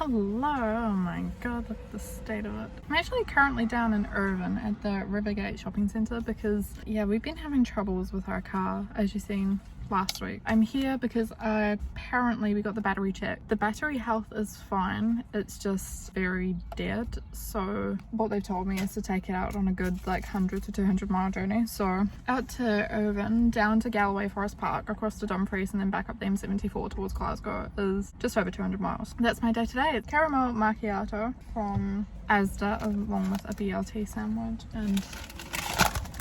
Hello, oh my god, look at the state of it. I'm actually currently down in Irvine at the Rivergate shopping centre because, yeah, we've been having troubles with our car, as you've seen last week. I'm here because apparently we got the battery checked. The battery health is fine, it's just very dead. So what they've told me is to take it out on a good like 100 to 200 mile journey. So out to Irvine, down to Galloway Forest Park, across to Dumfries, and then back up the M74 towards Glasgow is just over 200 miles. That's my day today. It's caramel macchiato from Asda along with a BLT sandwich and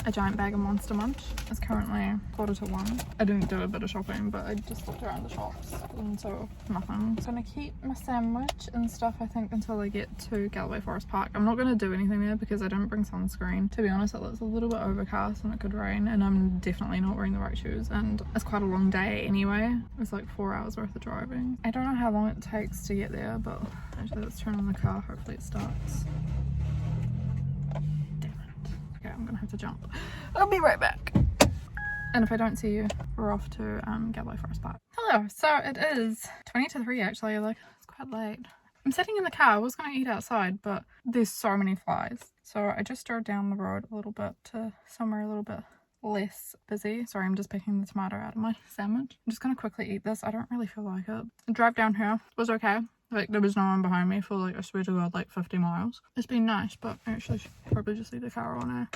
a giant bag of Monster Munch. It's currently 1:45. I didn't do a bit of shopping, but I just looked around the shops and so nothing. I'm gonna keep my sandwich and stuff, I think, until I get to Galloway Forest Park. I'm not gonna do anything there because I didn't bring sunscreen. To be honest, it looks a little bit overcast and it could rain, and I'm definitely not wearing the right shoes, and it's quite a long day anyway. It's like 4 hours worth of driving. I don't know how long it takes to get there, but actually let's turn on the car, hopefully it starts. I'm gonna have to jump. I'll be right back. And if I don't see you, we're off to Galloway Forest Park. Hello, so it is 20 to 3 actually, like it's quite late. I'm sitting in the car. I was gonna eat outside, but there's so many flies. So I just drove down the road a little bit to somewhere a little bit less busy. Sorry, I'm just picking the tomato out of my sandwich. I'm just gonna quickly eat this. I don't really feel like it. The drive down here was okay. Like, there was no one behind me for, like, I swear to God, like 50 miles. It's been nice, but I actually should probably just leave the car on now.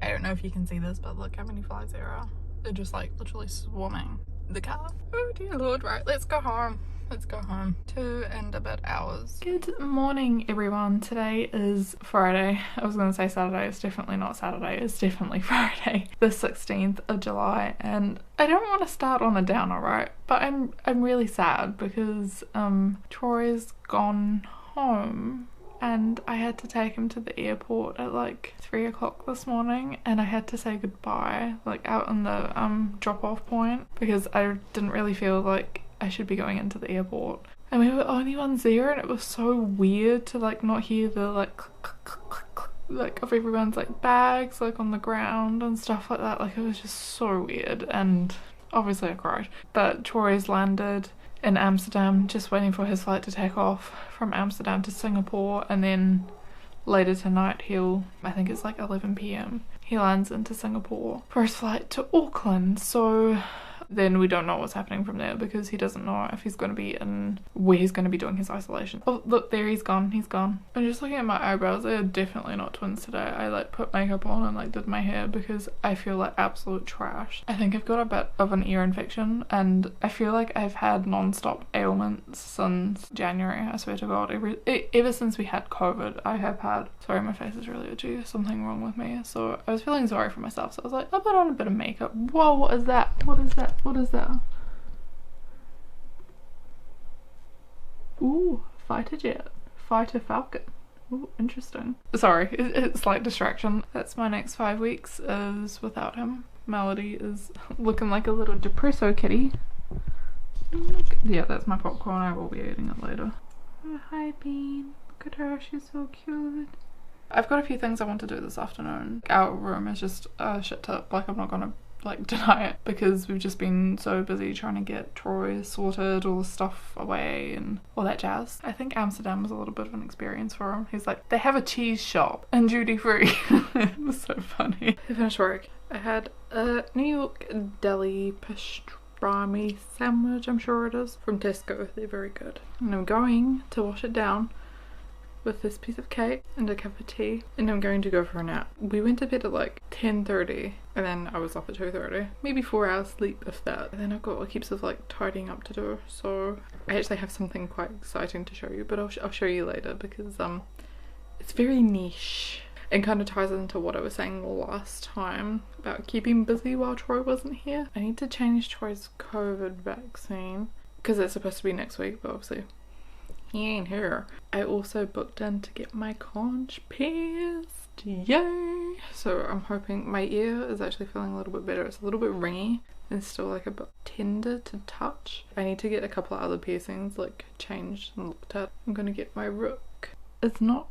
I don't know if you can see this, but look how many flies there are. They're just, like, literally swarming the car. Oh, dear Lord. Right, let's go home. Let's go home. 2 and a bit hours. Good morning, everyone. Today is Friday. I was going to say Saturday. It's definitely not Saturday. It's definitely Friday, the 16th of July. And I don't want to start on a downer, right? But I'm really sad because Troy's gone home. And I had to take him to the airport at like 3 o'clock this morning, and I had to say goodbye like out on the drop-off point because I didn't really feel like I should be going into the airport. And we were the only ones there, and it was so weird to like not hear the like click, click, click, click, click, like of everyone's like bags like on the ground and stuff like that. Like, it was just so weird, and obviously I cried. But Troy's landed in Amsterdam, just waiting for his flight to take off from Amsterdam to Singapore, and then later tonight I think it's like 11 p.m, he lands into Singapore for his flight to Auckland. So then we don't know what's happening from there because he doesn't know if he's going to be in where he's going to be doing his isolation. Oh look, there he's gone. I'm just looking at my eyebrows. They're definitely not twins today. I like put makeup on and like did my hair because I feel like absolute trash. I think I've got a bit of an ear infection, and I feel like I've had non-stop ailments since January. I swear to God, ever since we had COVID I have had, sorry my face is really itchy, there's something wrong with me. So I was feeling sorry for myself, so I was like, I'll put on a bit of makeup. Whoa, what is that? What is that? Ooh, fighter jet, fighter falcon. Ooh, interesting. Sorry, it's slight distraction. That's my next 5 weeks is without him. Melody is looking like a little depresso kitty. Yeah, that's my popcorn. I will be eating it later. Oh, hi Bean. Look at her, she's so cute. I've got a few things I want to do this afternoon. Our room is just a shit tip. Like, I'm not gonna like deny it because we've just been so busy trying to get Troy sorted, all the stuff away and all that jazz. I think Amsterdam was a little bit of an experience for him. He's like, they have a cheese shop and duty free. It was so funny. I finished work. I had a New York deli pastrami sandwich, I'm sure it is, from Tesco. They're very good. And I'm going to wash it down with this piece of cake and a cup of tea, and I'm going to go for a nap. We went to bed at like 10:30 and then I was up at 2:30, maybe 4 hours sleep if that. And then I've got heaps of like tidying up to do, so I actually have something quite exciting to show you, but I'll show you later because it's very niche and kind of ties into what I was saying last time about keeping busy while Troy wasn't here. I need to change Troy's COVID vaccine because it's supposed to be next week, but obviously he ain't here. I also booked in to get my conch pierced. Yay! So I'm hoping my ear is actually feeling a little bit better. It's a little bit ringy and still like a bit tender to touch. I need to get a couple of other piercings like changed and looked at. I'm gonna get my rook. It's not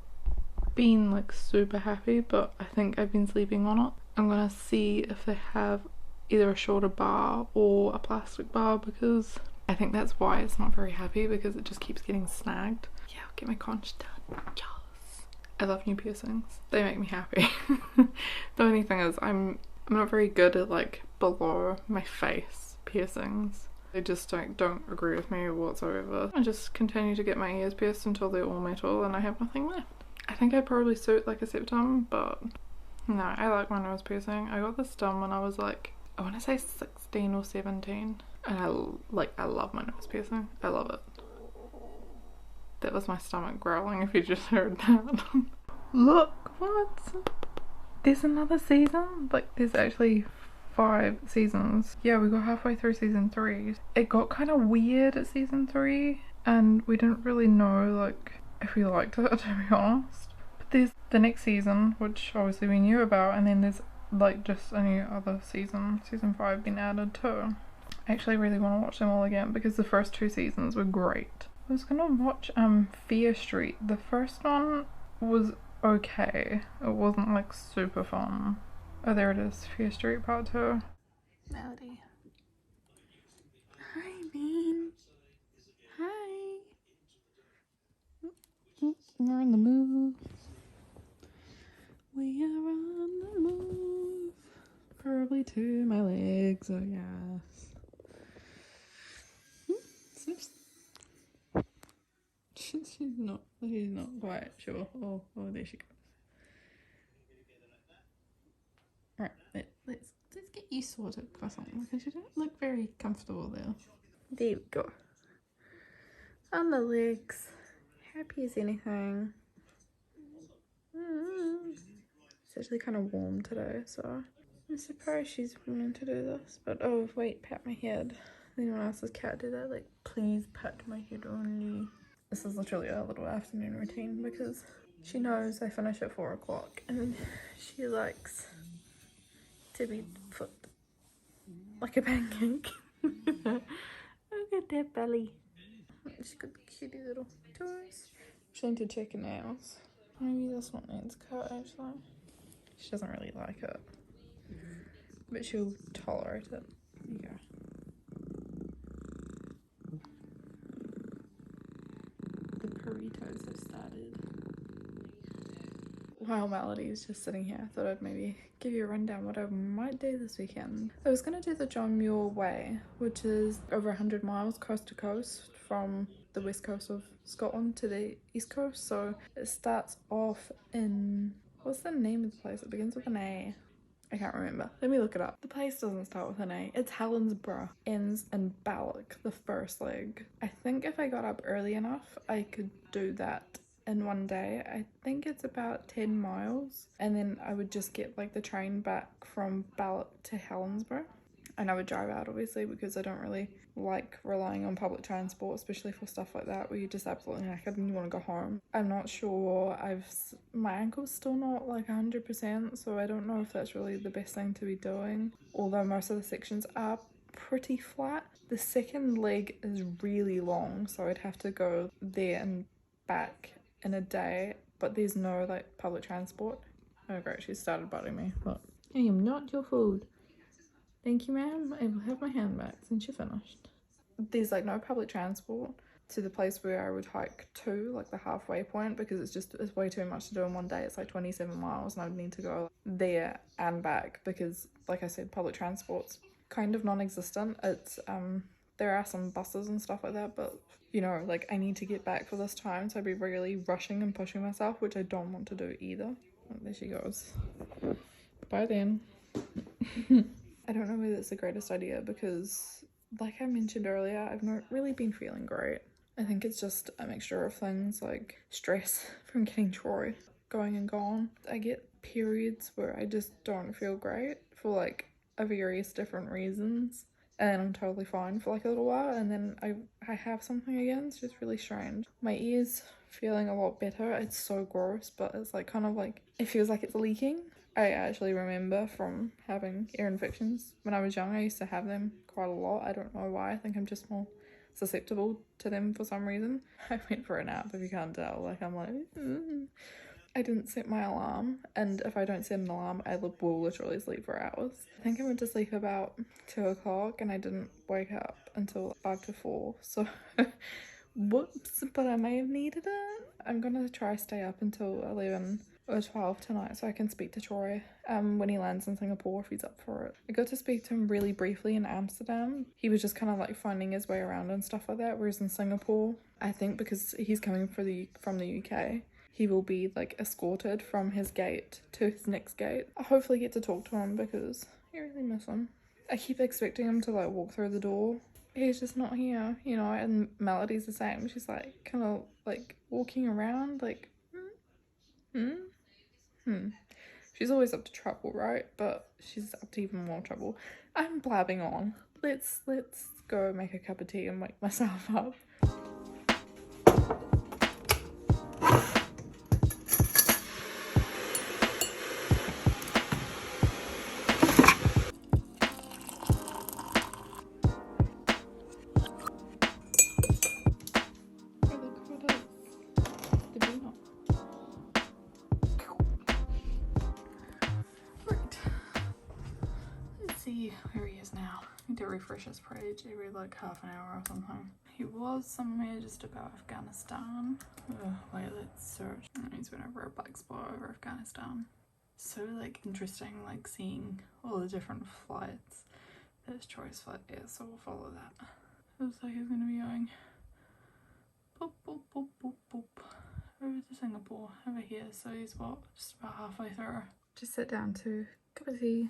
been like super happy, but I think I've been sleeping on it. I'm gonna see if they have either a shorter bar or a plastic bar because I think that's why it's not very happy, because it just keeps getting snagged. Yeah, I'll get my conch done. Yes. I love new piercings. They make me happy. The only thing is I'm not very good at like below my face piercings. They just don't agree with me whatsoever. I just continue to get my ears pierced until they're all metal and I have nothing left. I think I'd probably suit like a septum, but no, I like my nose piercing. I got this done when I was like, I want to say 16 or 17. And I love my nose piercing. I love it. That was my stomach growling if you just heard that. Look, what? There's another season? Like, there's actually 5 seasons. Yeah, we got halfway through season 3. It got kind of weird at season 3, and we didn't really know, like, if we liked it, to be honest. But there's the next season, which obviously we knew about, and then there's, like, just a new other season 5 been added too. I actually really want to watch them all again, because the first 2 seasons were great. I was gonna watch Fear Street. The first one was okay. It wasn't like super fun. Oh, there it is. Fear Street Part 2. Melody. Hi, Bean. Hi. We're on the move. We are on the move. Probably to my legs, oh yes. Sniffs. She's not quite sure. Oh, there she goes. Alright, let's get you sorted for something, because you don't look very comfortable there. There we go. On the legs. Happy as anything. It's actually kind of warm today, so I'm surprised she's willing to do this. But oh wait, pat my head. Anyone else's cat do that? Like, please pat my head only. This is literally a little afternoon routine, because she knows I finish at 4 o'clock and she likes to be put like a pancake. Look at that belly. She's got cutie little toes. She need to check her nails. Maybe this one needs cut actually. She doesn't really like it, but she'll tolerate it. Yeah. The burritos have started. While Melody is just sitting here, I thought I'd maybe give you a rundown what I might do this weekend. I was going to do the John Muir Way, which is over 100 miles coast to coast from the west coast of Scotland to the east coast. So it starts off in, what's the name of the place? It begins with an A. I can't remember. Let me look it up. The place doesn't start with an A. It's Helensburgh. Ends in Balloch, the first leg. I think if I got up early enough, I could do that in one day. I think it's about 10 miles. And then I would just get like the train back from Balloch to Helensburgh. And I would drive out obviously, because I don't really like relying on public transport, especially for stuff like that where you just absolutely knackered and you want to go home. I'm not sure. My ankle's still not like 100%, so I don't know if that's really the best thing to be doing. Although most of the sections are pretty flat. The second leg is really long, so I'd have to go there and back in a day, but there's no like public transport. Oh great, she started biting me. But I am not your food. Thank you, ma'am. I will have my hand back since you're finished. There's like no public transport to the place where I would hike to, like the halfway point, because it's way too much to do in one day. It's like 27 miles and I would need to go there and back, because like I said, public transport's kind of non-existent. It's there are some buses and stuff like that, but you know, like I need to get back for this time, so I'd be really rushing and pushing myself, which I don't want to do either. Oh, there she goes. Bye then. I don't know whether it's the greatest idea, because like I mentioned earlier, I've not really been feeling great. I think it's just a mixture of things, like stress from getting Troy going and gone. I get periods where I just don't feel great for like a various different reasons, and I'm totally fine for like a little while, and then I have something again. It's just really strange. My ears feeling a lot better. It's so gross, but it's like kind of like, it feels like it's leaking. I actually remember from having ear infections when I was young. I used to have them quite a lot. I don't know why. I think I'm just more susceptible to them for some reason. I went for a nap, if you can't tell. Like I'm like, I didn't set my alarm, and if I don't set an alarm, I will literally sleep for hours. I think I went to sleep about 2 o'clock and I didn't wake up until 5 to 4, so whoops, but I may have needed it. I'm gonna try stay up until 11 or 12 tonight so I can speak to Troy when he lands in Singapore, if he's up for it. I got to speak to him really briefly in Amsterdam. He was just kind of like finding his way around and stuff like that, whereas in Singapore, I think because he's coming from the UK, he will be like escorted from his gate to his next gate. I hopefully get to talk to him because I really miss him. I keep expecting him to like walk through the door. He's just not here, you know, and Melody's the same. She's like kind of like walking around like, She's always up to trouble, right? But she's up to even more trouble. I'm blabbing on. Let's go make a cup of tea and wake myself up. See where he is now. I need to refresh his page every like half an hour or something. He was somewhere just about Afghanistan. Wait, let's search. He's been over a black spot over Afghanistan. So like interesting, like seeing all the different flights. There's Troy's flight there, so we'll follow that. Looks like he's gonna be going boop boop boop boop boop over to Singapore, over here. So he's what, just about halfway through. Just sit down to cup of tea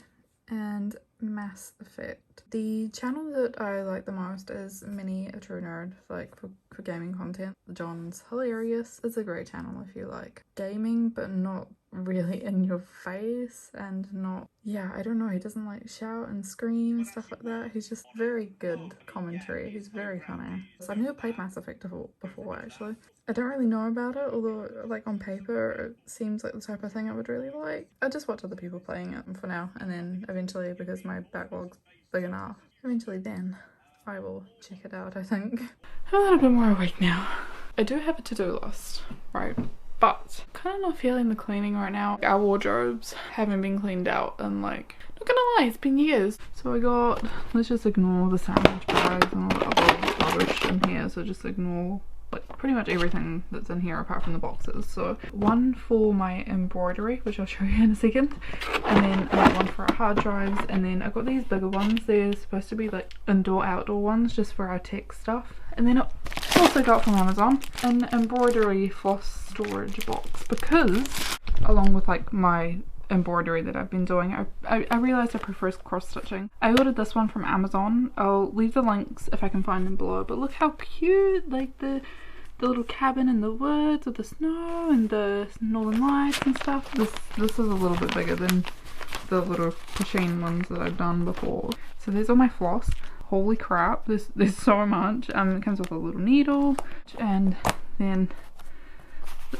and Mass Effect. The channel that I like the most is Mini a True Nerd, like for gaming content. John's hilarious. It's a great channel if you like gaming but not really in your face and not, yeah, I don't know, he doesn't like shout and scream and stuff like that. He's just very good commentary. He's very funny. So I've never played Mass Effect before actually. I don't really know about it, although like on paper it seems like the type of thing I would really like. I just watch other people playing it for now, and then eventually, because my backlog's big enough, eventually then I will check it out, I think. I'm a little bit more awake now. I do have a to-do list, right? But I'm kind of not feeling the cleaning right now. Our wardrobes haven't been cleaned out and like, not gonna lie, it's been years. So I got, let's just ignore the sandwich bags and all the other rubbish in here, so just ignore like pretty much everything that's in here apart from the boxes. So one for my embroidery, which I'll show you in a second, and then another one for our hard drives, and then I got these bigger ones. They're supposed to be like indoor outdoor ones just for our tech stuff. And then I also got from Amazon an embroidery floss storage box, because along with like my embroidery that I've been doing, I realized I prefer cross stitching. I ordered this one from Amazon. I'll leave the links if I can find them below, but look how cute, like the little cabin in the woods with the snow and the northern lights and stuff. This is a little bit bigger than the little pushing ones that I've done before. So there's all my floss. Holy crap, there's so much. It comes with a little needle, and then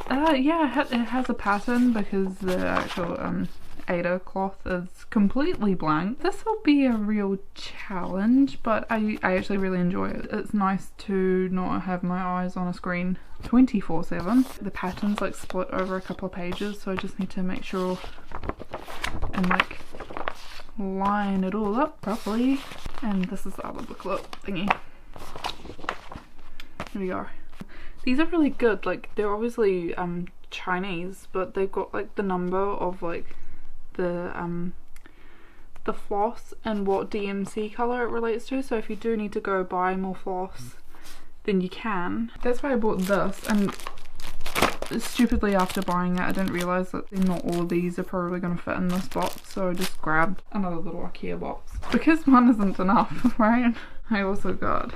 yeah, it has a pattern because the actual Ada cloth is completely blank. This will be a real challenge, but I actually really enjoy it. It's nice to not have my eyes on a screen 24/7. The pattern's like split over a couple of pages, so I just need to make sure and like line it all up properly. And this is the other booklet thingy. Here we go. These are really good. Like, they're obviously Chinese, but they've got like the number of like the floss and what DMC color it relates to, so if you do need to go buy more floss then you can. That's why I bought this, and stupidly after buying it I didn't realise that not all of these are probably going to fit in this box, so I just grabbed another little IKEA box because one isn't enough, right? I also got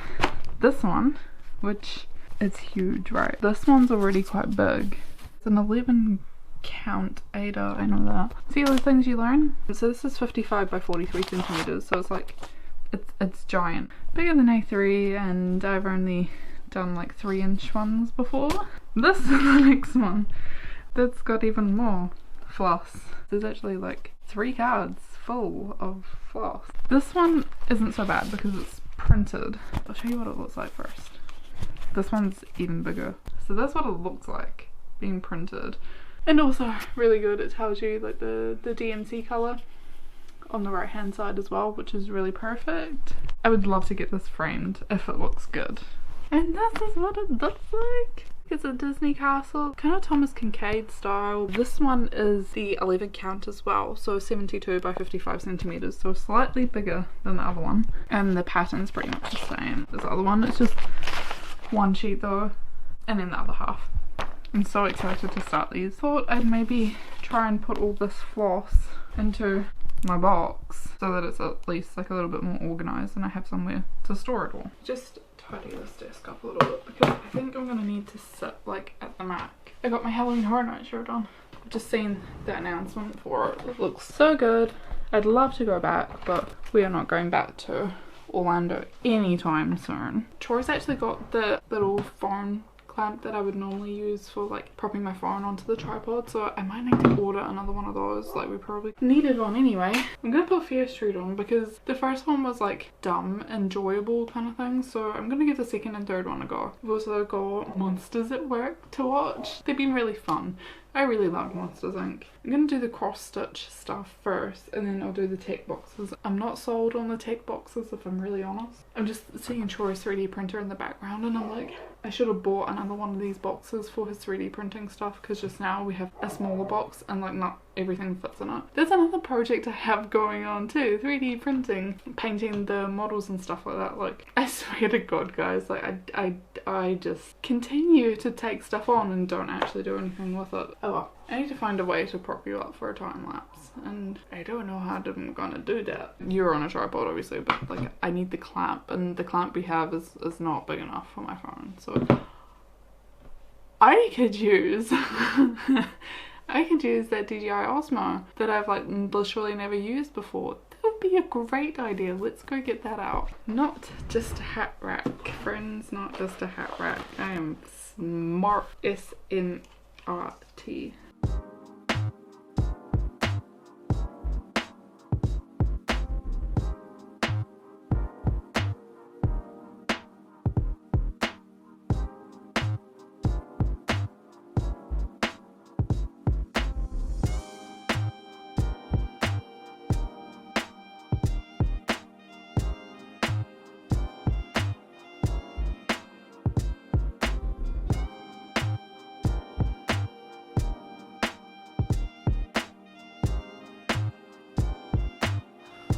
this one, which is huge, right? This one's already quite big. It's an 11 count Ada, I know that. See all the things you learn? So this is 55 by 43 centimeters, so it's like, it's giant. Bigger than A3, and I've only done like 3-inch ones before. This is the next one that's got even more floss. There's actually like 3 cards full of floss. This one isn't so bad because it's printed. I'll show you what it looks like first. This one's even bigger. So that's what it looks like being printed. And also really good, it tells you like the DMC colour on the right hand side as well, which is really perfect. I would love to get this framed if it looks good. And this is what it looks like. It's a Disney castle, kind of Thomas Kincaid style. This one is the 11 count as well, so 72 by 55 centimeters, so slightly bigger than the other one. And the pattern's pretty much the same as the other one. It's just one sheet though, and then the other half. I'm so excited to start these. Thought I'd maybe try and put all this floss into my box so that it's at least like a little bit more organized and I have somewhere to store it all. Just tidy this desk up a little bit because I think I'm gonna need to sit like at the Mac. I got my Halloween Horror Night shirt on. I've just seen the announcement for it. It looks so good. I'd love to go back, but we are not going back to Orlando anytime soon. Troy's actually got the little phone clamp that I would normally use for like propping my phone onto the tripod, so I might need to order another one of those. Like we probably needed one anyway. I'm gonna put Fear Street on because the first one was like dumb, enjoyable kind of thing, so I'm gonna give the second and third one a go. I've also got Monsters at Work to watch. They've been really fun. I really love Monsters Inc. I'm gonna do the cross stitch stuff first and then I'll do the tech boxes. I'm not sold on the tech boxes if I'm really honest. I'm just seeing Troy's 3D printer in the background and I'm like, I should have bought another one of these boxes for his 3D printing stuff because just now we have a smaller box and like not everything fits in it. There's another project I have going on too, 3D printing, painting the models and stuff like that. Like I swear to God guys, like I just continue to take stuff on and don't actually do anything with it. Oh well, I need to find a way to prop you up for a time lapse and I don't know how I'm gonna do that. You're on a tripod obviously, but like I need the clamp and the clamp we have is not big enough for my phone, so I could use I could use that DJI Osmo that I've like literally never used before. That would be a great idea. Let's go get that out. Not just a hat rack, friends, not just a hat rack. I am smart, S-M-R-T.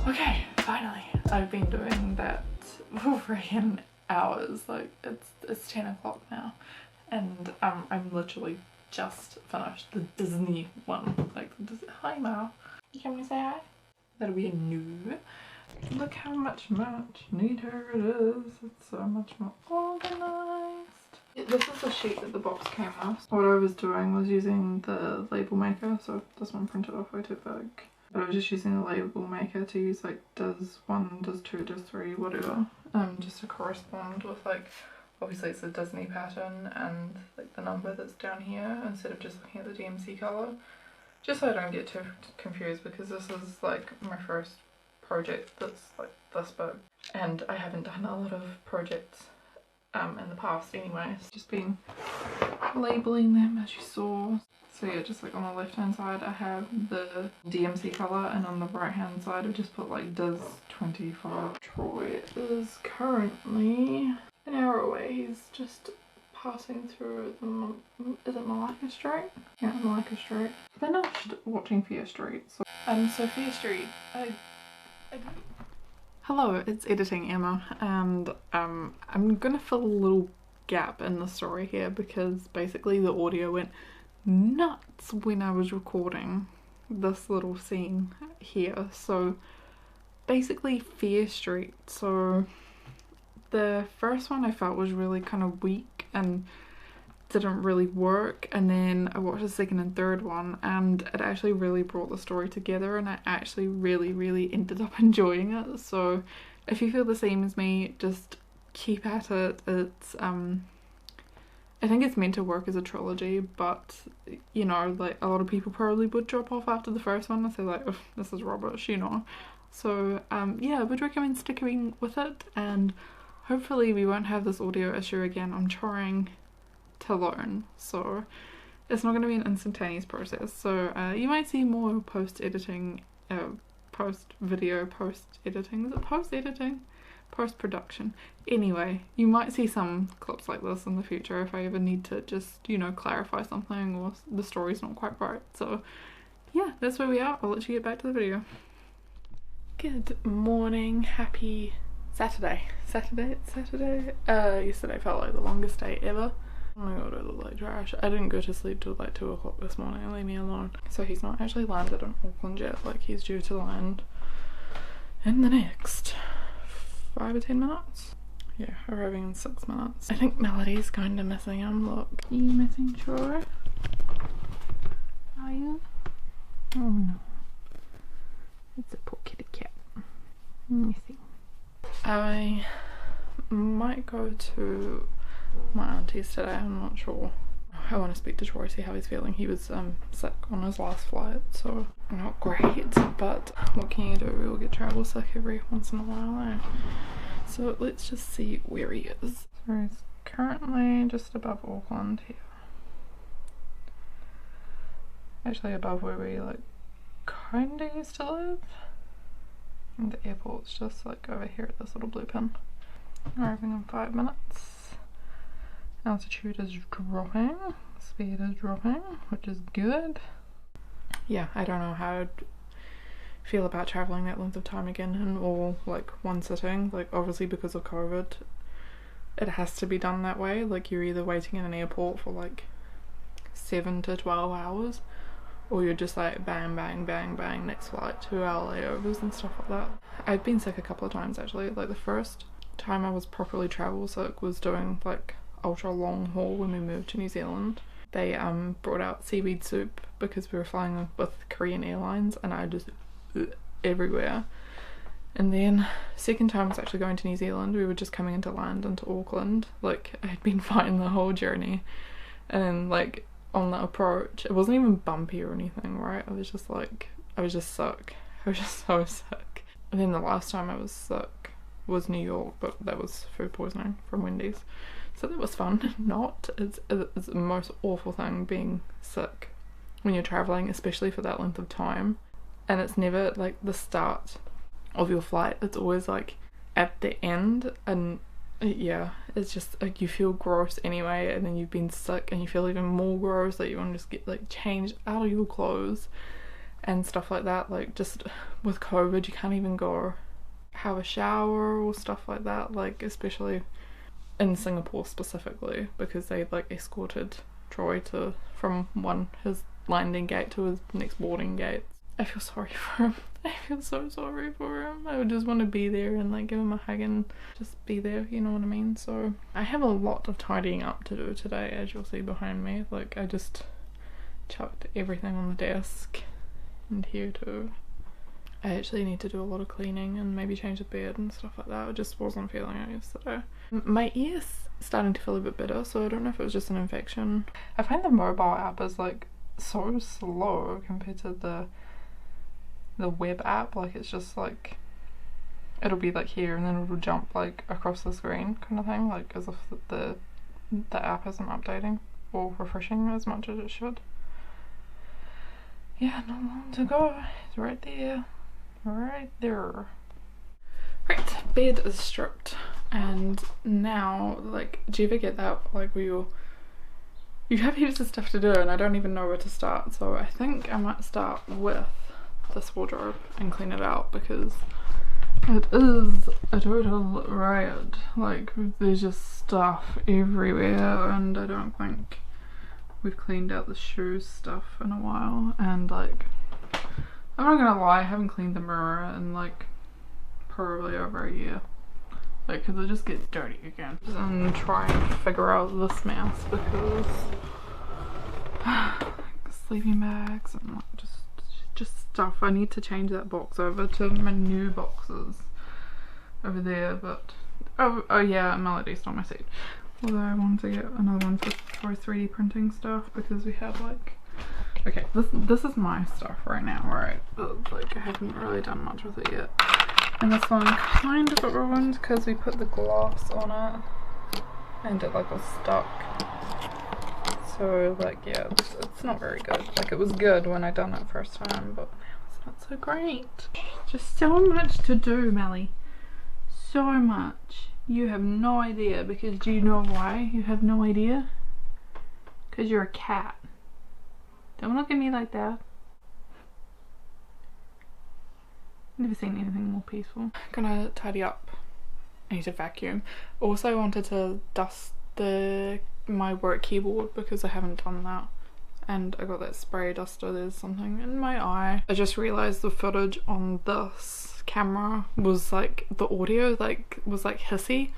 Okay, finally. I've been doing that for freaking hours. Like it's 10 o'clock now and I'm literally just finished the Disney one. Like hi Ma. Can we say hi? That'll be a no. Look how much neater it is. It's so much more organized. This is the sheet that the box came with. What I was doing was using the label maker, so this one printed off way too big. But I was just using the label maker to use like does 1, does 2, does 3, whatever. Just to correspond with like, obviously it's a Disney pattern and like the number that's down here instead of just looking at the DMC colour. Just so I don't get too confused because this is like my first project that's like this big. And I haven't done a lot of projects in the past anyway. It's just been labelling them as you saw. So yeah, just like on the left hand side I have the DMC colour and on the right hand side I just put like does 25. Troy is currently an hour away. He's just passing through the, is it Malacca Street? Yeah, Malacca Street. Finished watching Fear Street. So Fear Street, Hello, it's Editing Emma and I'm gonna fill a little gap in the story here because basically the audio went nuts when I was recording this little scene here. So basically Fear Street, so the first one I felt was really kind of weak and didn't really work, and then I watched the second and third one and it actually really brought the story together and I actually really ended up enjoying it. So if you feel the same as me, just keep at it. It's I think it's meant to work as a trilogy, but you know, like a lot of people probably would drop off after the first one and say like, oh, this is rubbish, you know. So yeah, I would recommend sticking with it and hopefully we won't have this audio issue again. I'm trying to learn, so It's not going to be an instantaneous process, so you might see more post-editing, post-video, post-editing. Is it post-editing? Post-production. Anyway, you might see some clips like this in the future if I ever need to just, you know, clarify something or the story's not quite right. So yeah, that's where we are. I'll let you get back to the video. Good morning, happy Saturday. Saturday? Yesterday felt like the longest day ever. Oh my god, I look like trash. I didn't go to sleep till like 2 o'clock this morning, leave me alone. So he's not actually landed in Auckland yet, like he's due to land in the next 5 or 10 minutes. Yeah, arriving in 6 minutes. I think Melody's kinda missing him, look. Are you missing Troy? Are you? Oh no. It's a poor kitty cat. Missing. I might go to my auntie's today, I'm not sure. I want to speak to Troy, see how he's feeling. He was sick on his last flight, so not great, but what can you do? We all get travel sick every once in a while, eh? So let's just see where he is. So he's currently just above Auckland here. Actually above where we like kinda used to live. And the airport's just like over here at this little blue pin. Arriving in 5 minutes. Altitude is dropping, speed is dropping, which is good. Yeah, I don't know how I'd feel about travelling that length of time again in all like one sitting. Like obviously because of COVID, it has to be done that way. Like you're either waiting in an airport for like 7 to 12 hours, or you're just like bang, bang, bang, bang, next flight, 2-hour layovers and stuff like that. I've been sick a couple of times actually. Like the first time I was properly travel sick was doing like ultra long haul when we moved to New Zealand. They brought out seaweed soup because we were flying with Korean Airlines and I just everywhere. And then second time was actually going to New Zealand. We were just coming into land into Auckland. Like I had been fine the whole journey, and like on the approach it wasn't even bumpy or anything, right? I was just sick. I was just so sick. And then the last time I was sick was New York, but that was food poisoning from Wendy's. So that was fun. It's the most awful thing being sick when you're traveling, especially for that length of time. And it's never like the start of your flight, it's always like at the end. And yeah, it's just like you feel gross anyway, and then you've been sick and you feel even more gross, that you want to just get like changed out of your clothes and stuff like that. Like just with COVID you can't even go have a shower or stuff like that, like especially in Singapore specifically, because they like escorted Troy from his landing gate to his next boarding gate. I feel sorry for him. I feel so sorry for him. I would just want to be there and like give him a hug and just be there, you know what I mean? So I have a lot of tidying up to do today, as you'll see behind me. Like I just chucked everything on the desk and here too. I actually need to do a lot of cleaning and maybe change the bed and stuff like that. I just wasn't feeling it yesterday. My ear's starting to feel a bit better, so I don't know if it was just an infection. I find the mobile app is like so slow compared to the web app. Like it's just like it'll be like here and then it'll jump like across the screen kind of thing, like as if the app isn't updating or refreshing as much as it should. Yeah, not long to go. It's right there. Right there. Right, bed is stripped, and now like do you ever get that like where you have heaps of stuff to do and I don't even know where to start? So I think I might start with this wardrobe and clean it out, because it is a total riot. Like there's just stuff everywhere and I don't think we've cleaned out the shoes stuff in a while. And like I'm not gonna lie, I haven't cleaned the mirror in like probably over a year, like because it just gets dirty again. And try and figure out this mess, because like, sleeping bags and like just stuff. I need to change that box over to my new boxes over there, but oh yeah, Melody's not my seat. Although I want to get another one for 3D printing stuff, because we have like, okay, this is my stuff right now, right? But like I haven't really done much with it yet. And this one kind of got ruined because we put the glass on it and it like was stuck. So like yeah, it's not very good. Like it was good when I done it first time, but now it's not so great. Just so much to do, Melly. So much. You have no idea, because do you know why you have no idea? Because you're a cat. Don't look at me like that. Never seen anything more peaceful. I'm gonna tidy up. I need to vacuum. Also I wanted to dust my work keyboard because I haven't done that. And I got that spray duster. There's something in my eye. I just realised the footage on this camera was like, the audio was like hissy.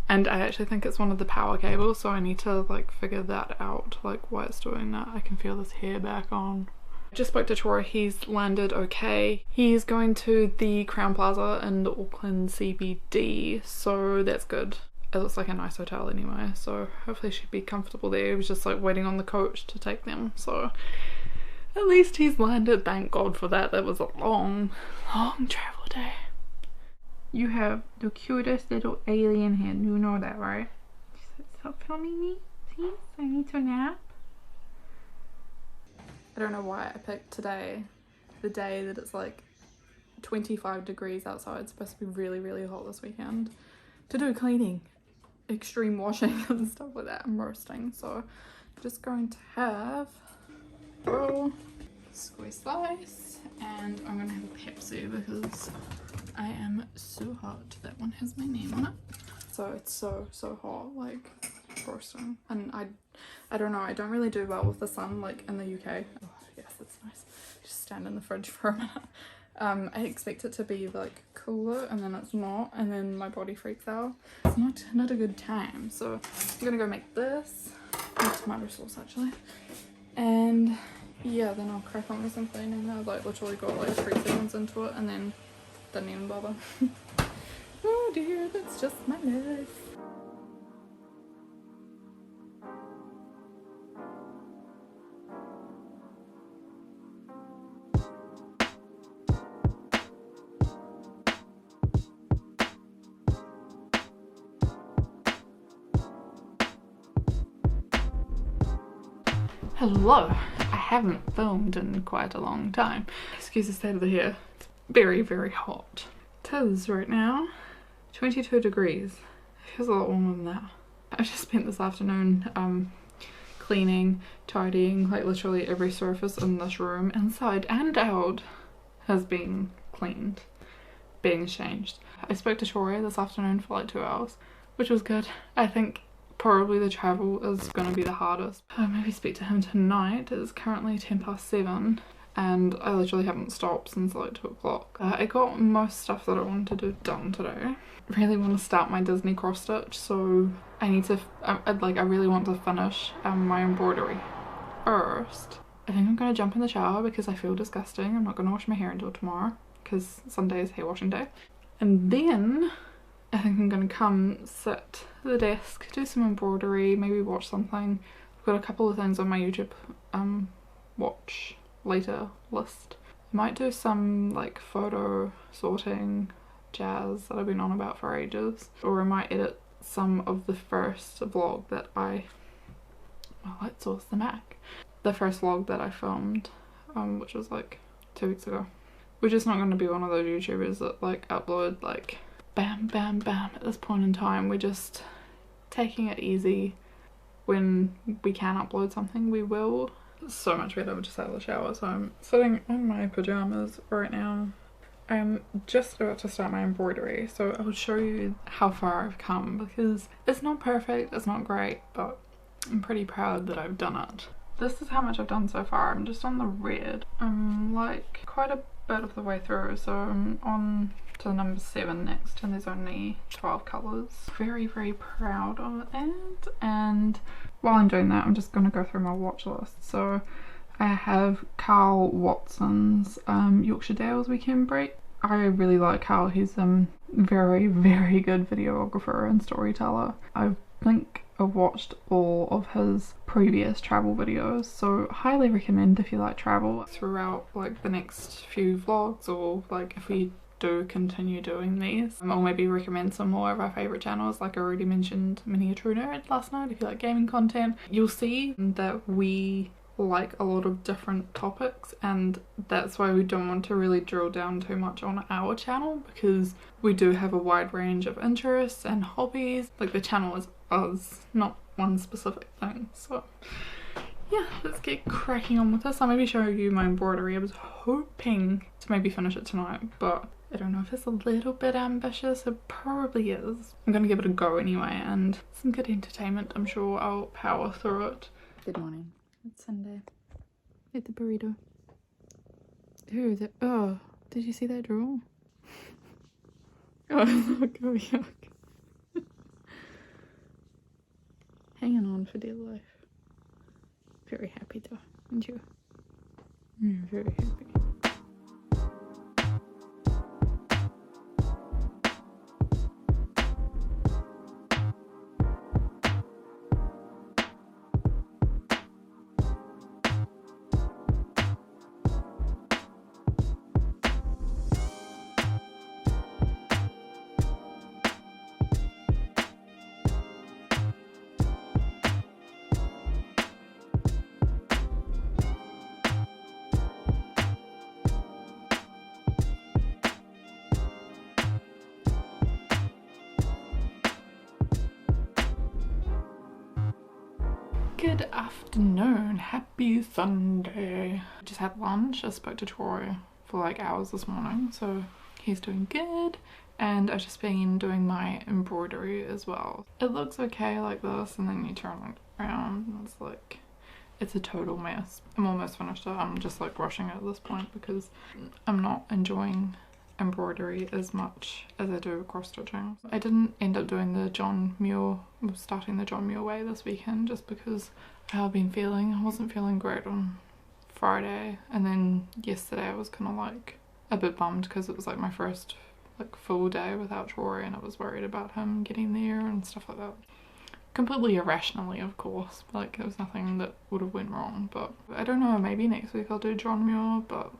And I actually think it's one of the power cables, so I need to like figure that out, like why it's doing that. I can feel this hair back on. I just spoke to Troy, he's landed okay. He's going to the Crown Plaza in the Auckland CBD, so that's good. It looks like a nice hotel anyway, so hopefully she'd be comfortable there. He was just like waiting on the coach to take them, so at least he's landed, thank God for that. That was a long travel day. You have the cutest little alien head, you know that, right? Stop filming me, please, I need to nap. I don't know why I picked today, the day that it's like 25 degrees outside. It's supposed to be really, really hot this weekend, to do cleaning, extreme washing and stuff like that. I'm roasting, so I'm just going to have a roll, square slice, and I'm gonna have a Pepsi because I am so hot. That one has my name on it. So it's so hot, like roasting. And I don't know, I don't really do well with the sun like in the UK. Oh yes, that's nice. Just stand in the fridge for a minute. I expect it to be like cooler and then it's not, and then my body freaks out. It's not a good time. So I'm gonna go make this tomato sauce actually, and yeah, then I'll crack on with some cleaning. I've like literally got like 3 seconds into it and then didn't even bother. Oh dear, that's just my life. Hello, I haven't filmed in quite a long time. Excuse the state of the hair. It's very, very hot. It is right now 22 degrees. It feels a lot warmer than that. I just spent this afternoon cleaning, tidying, like literally every surface in this room, inside and out, has been cleaned, being changed. I spoke to Troy this afternoon for like 2 hours, which was good. I think probably the travel is going to be the hardest. I'll maybe speak to him tonight. It's currently 7:10 and I literally haven't stopped since like 2 o'clock. I got most stuff that I wanted to do done today. I really want to start my Disney cross stitch, so I need to, I really want to finish my embroidery first. I think I'm going to jump in the shower because I feel disgusting. I'm not going to wash my hair until tomorrow because Sunday is hair washing day. And then I think I'm going to come sit at the desk, do some embroidery, maybe watch something. I've got a couple of things on my YouTube watch later list. I might do some like photo sorting jazz that I've been on about for ages, or I might edit some of the first vlog that my light source, the Mac. The first vlog that I filmed, which was like 2 weeks ago. We're just not going to be one of those YouTubers that like upload like bam bam bam at this point in time. We're just taking it easy. When we can upload something, we will. It's so much better just out of the shower. So I'm sitting in my pajamas right now. I'm just about to start my embroidery, so I'll show you how far I've come because it's not perfect, it's not great, but I'm pretty proud that I've done it. This is how much I've done so far. I'm just on the red. I'm like quite a bit of the way through, so I'm on to number 7 next, and there's only 12 colours. Very, very proud of it. And while I'm doing that, I'm just going to go through my watch list. So I have Carl Watson's Yorkshire Dales Weekend Break. I really like Carl. He's very, very good videographer and storyteller. I think I've watched all of his previous travel videos, so highly recommend if you like travel. Throughout like the next few vlogs, or like if we do continue doing these, or maybe recommend some more of our favourite channels. Like I already mentioned Mini a True Nerd last night. If you like gaming content, you'll see that we like a lot of different topics, and that's why we don't want to really drill down too much on our channel, because we do have a wide range of interests and hobbies. Like the channel is us, not one specific thing. So yeah, let's get cracking on with this. I'll maybe show you my embroidery. I was hoping to maybe finish it tonight, but I don't know if it's a little bit ambitious. It probably is. I'm gonna give it a go anyway, and some good entertainment. I'm sure I'll power through it. Good morning. It's Sunday. Eat the burrito. Ooh, oh, did you see that drool? Oh, look, oh, yuck. Hanging on for dear life. Very happy though, aren't you? Very happy. Good afternoon, happy Sunday. I just had lunch. I spoke to Troy for like hours this morning, so he's doing good, and I've just been doing my embroidery as well. It looks okay like this, and then you turn it around and it's like, it's a total mess. I'm almost finished it. I'm just like rushing it at this point because I'm not enjoying embroidery as much as I do cross stitching. I didn't end up doing the John Muir, starting the John Muir way this weekend, just because how I've been feeling. I wasn't feeling great on Friday, and then yesterday I was kind of like a bit bummed because it was like my first like full day without Troy, and I was worried about him getting there and stuff like that. Completely irrationally, of course. Like there was nothing that would have went wrong, but I don't know, maybe next week I'll do John Muir, but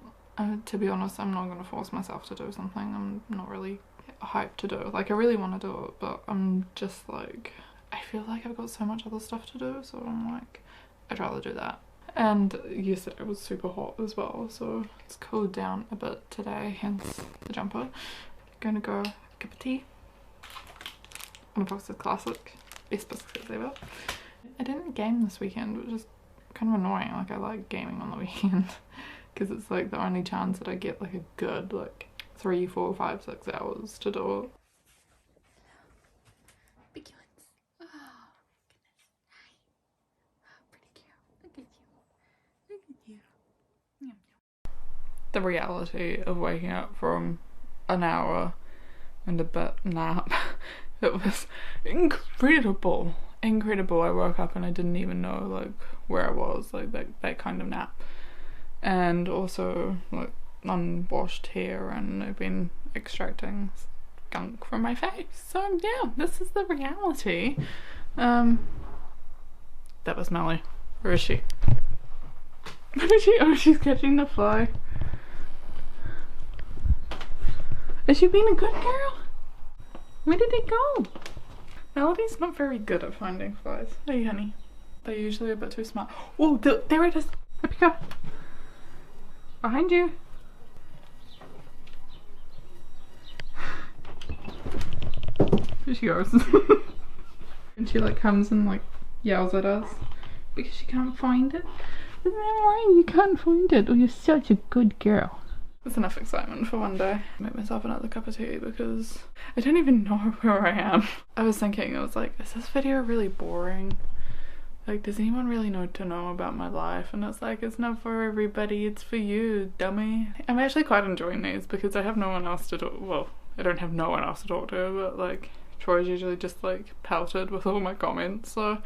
to be honest, I'm not going to force myself to do something I'm not really hyped to do. Like I really want to do it, but I'm just like, I feel like I've got so much other stuff to do, so I'm like, I'd rather do that. And yesterday was super hot as well, so it's cooled down a bit today, hence the jumper. Gonna go cup of tea on a box of classic, best biscuits ever. I didn't game this weekend, which is kind of annoying. Like I like gaming on the weekend because it's like the only chance that I get like a good like 3, 4, 5, 6 hours to do it. Big ones. Oh goodness. Hi. Oh, pretty cute. Look at you. Look at you. Yeah. The reality of waking up from an hour and a bit nap, it was incredible. I woke up and I didn't even know like where I was, like that kind of nap. And also like unwashed hair, and I've been extracting gunk from my face. So yeah, this is the reality. That was Melly. Where is she? Where is she? Oh, she's catching the fly. Is she being a good girl? Where did it go? Melody's not very good at finding flies. Hey honey. They're usually a bit too smart. Oh, there it is. Up you go. Behind you. Here she goes. And she like comes and like yells at us because she can't find it. Isn't that right? You can't find it. Oh, you're such a good girl. That's enough excitement for one day. I made myself another cup of tea because I don't even know where I am. I was thinking, I was like, is this video really boring? Like, does anyone really know about my life? And it's like, it's not for everybody, it's for you, dummy. I'm actually quite enjoying these because I have no one else to talk, well, I don't have no one else to talk to, but like, Troy's usually just like pelted with all my comments, so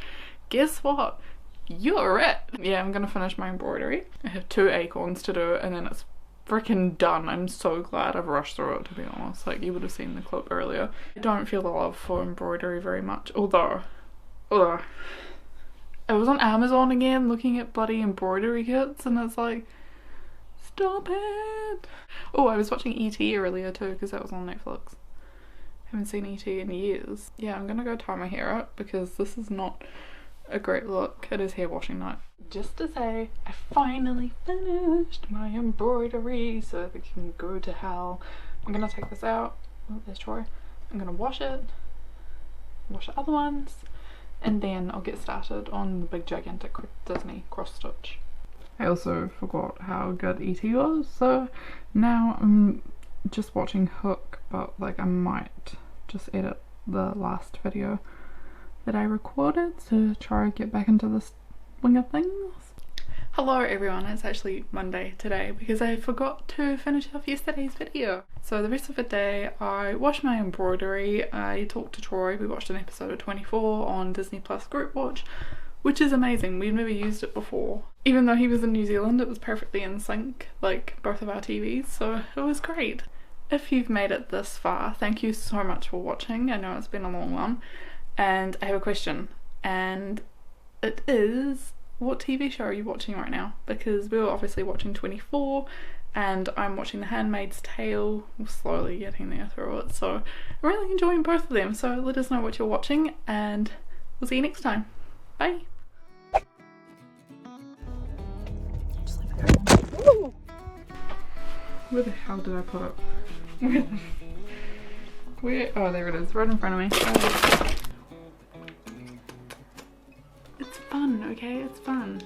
guess what? You're it! Yeah, I'm gonna finish my embroidery. I have 2 acorns to do and then it's freaking done. I'm so glad I've rushed through it, to be honest. Like, you would have seen the clip earlier. I don't feel the love for embroidery very much, although I was on Amazon again looking at bloody embroidery kits, and it's like, it's Stop it! Oh, I was watching E.T. earlier too because that was on Netflix. Haven't seen E.T. in years. Yeah, I'm gonna go tie my hair up because this is not a great look. It is hair washing night. Just to say, I finally finished my embroidery so that it can go to hell. I'm gonna take this out. Oh, there's Troy. I'm gonna wash it, wash the other ones, and then I'll get started on the big gigantic Disney cross stitch. I also forgot how good E.T. was, so now I'm just watching Hook, but like I might just edit the last video that I recorded to try and get back into the swing of things. Hello everyone, it's actually Monday today because I forgot to finish off yesterday's video. So the rest of the day I washed my embroidery, I talked to Troy, we watched an episode of 24 on Disney Plus Group Watch, which is amazing. We've never used it before. Even though he was in New Zealand, it was perfectly in sync, like both of our TVs, so it was great. If you've made it this far, thank you so much for watching. I know it's been a long one. And I have a question, and it is, what TV show are you watching right now? Because we were obviously watching 24 and I'm watching The Handmaid's Tale. We're slowly getting there through it, so I'm really enjoying both of them. So let us know what you're watching and we'll see you next time. Bye! Where the hell did I put it? Where? Oh, there it is, right in front of me. Oh. It's fun, okay? It's fun.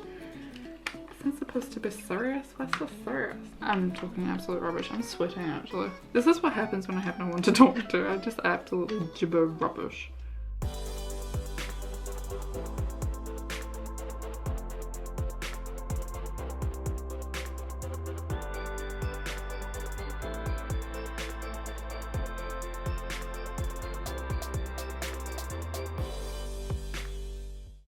Isn't it supposed to be serious? What's so serious? I'm talking absolute rubbish. I'm sweating actually. This is what happens when I have no one to talk to. I just absolutely gibber rubbish.